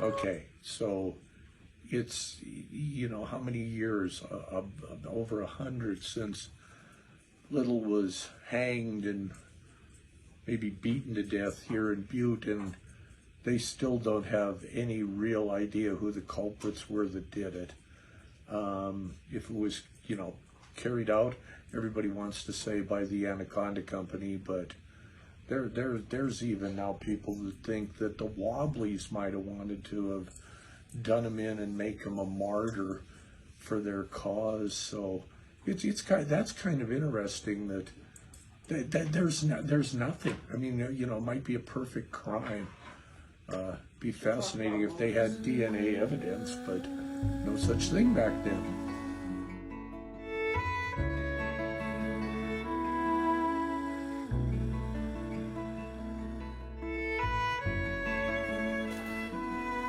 Okay, so it's, how many years? Over 100 since Little was hanged and maybe beaten to death here in Butte, and they still don't have any real idea who the culprits were that did it. If it was, carried out, everybody wants to say by the Anaconda Company, but there's even now people that think that the Wobblies might have wanted to have done him in and make him a martyr for their cause. So that's kind of interesting that there's nothing. I mean, it might be a perfect crime. Be fascinating if they had DNA evidence, but no such thing back then.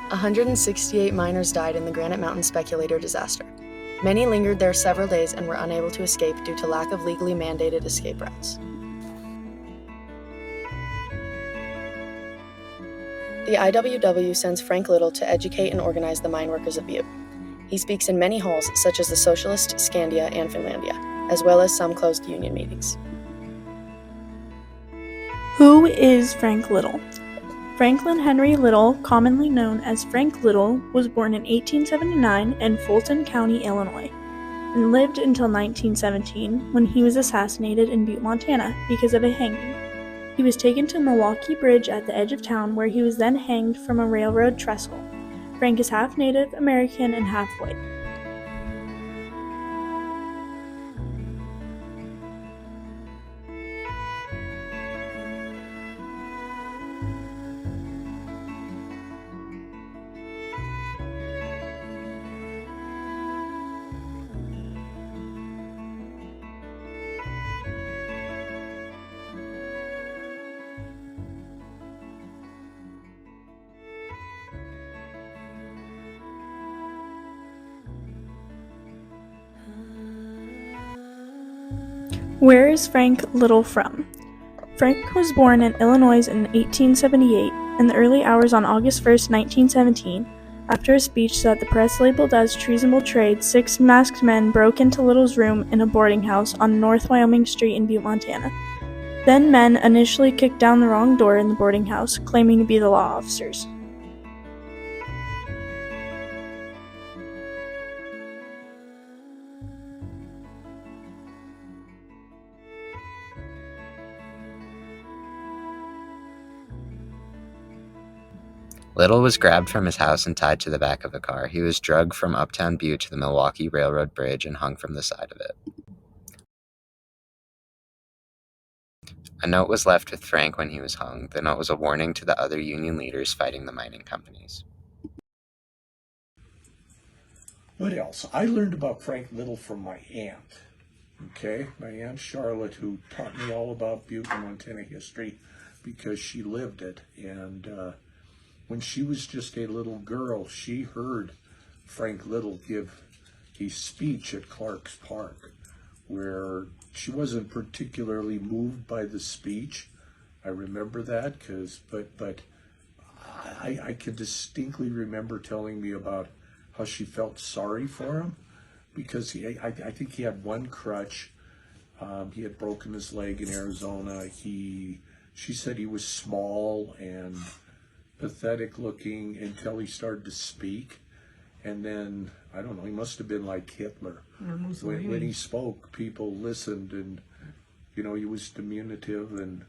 168 miners died in the Granite Mountain speculator disaster. Many lingered there several days and were unable to escape due to lack of legally mandated escape routes. The IWW sends Frank Little to educate and organize the mine workers of Butte. He speaks in many halls, such as the Socialist, Scandia, and Finlandia, as well as some closed union meetings. Who is Frank Little? Franklin Henry Little, commonly known as Frank Little, was born in 1879 in Fulton County, Illinois, and lived until 1917 when he was assassinated in Butte, Montana, because of a hanging. He was taken to Milwaukee Bridge at the edge of town, where he was then hanged from a railroad trestle. Frank is half Native American and half white. Where is Frank Little from? Frank was born in Illinois in 1878, in the early hours on August 1, 1917. After a speech that the press labeled as treasonable trade, 6 masked men broke into Little's room in a boarding house on North Wyoming Street in Butte, Montana. Then men initially kicked down the wrong door in the boarding house, claiming to be the law officers. Little was grabbed from his house and tied to the back of a car. He was drugged from Uptown Butte to the Milwaukee Railroad Bridge and hung from the side of it. A note was left with Frank when he was hung. The note was a warning to the other union leaders fighting the mining companies. What else? I learned about Frank Little from my aunt. Okay, my Aunt Charlotte, who taught me all about Butte and Montana history because she lived it. And when she was just a little girl, she heard Frank Little give a speech at Clark's Park, where she wasn't particularly moved by the speech. I remember that but I can distinctly remember telling me about how she felt sorry for him because I think he had one crutch. He had broken his leg in Arizona. She said he was small and pathetic looking until he started to speak. And then, I don't know, he must have been like Hitler. When he spoke, people listened, and, he was diminutive and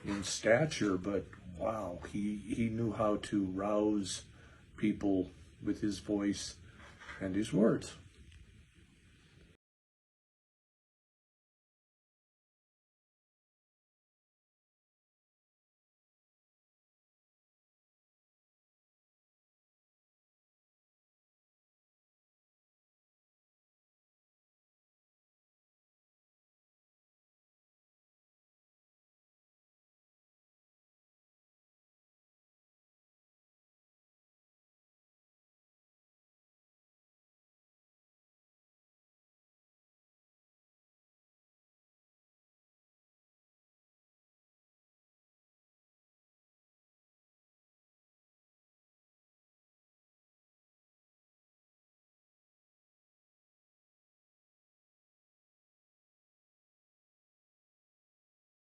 in stature, but wow, he knew how to rouse people with his voice and his words.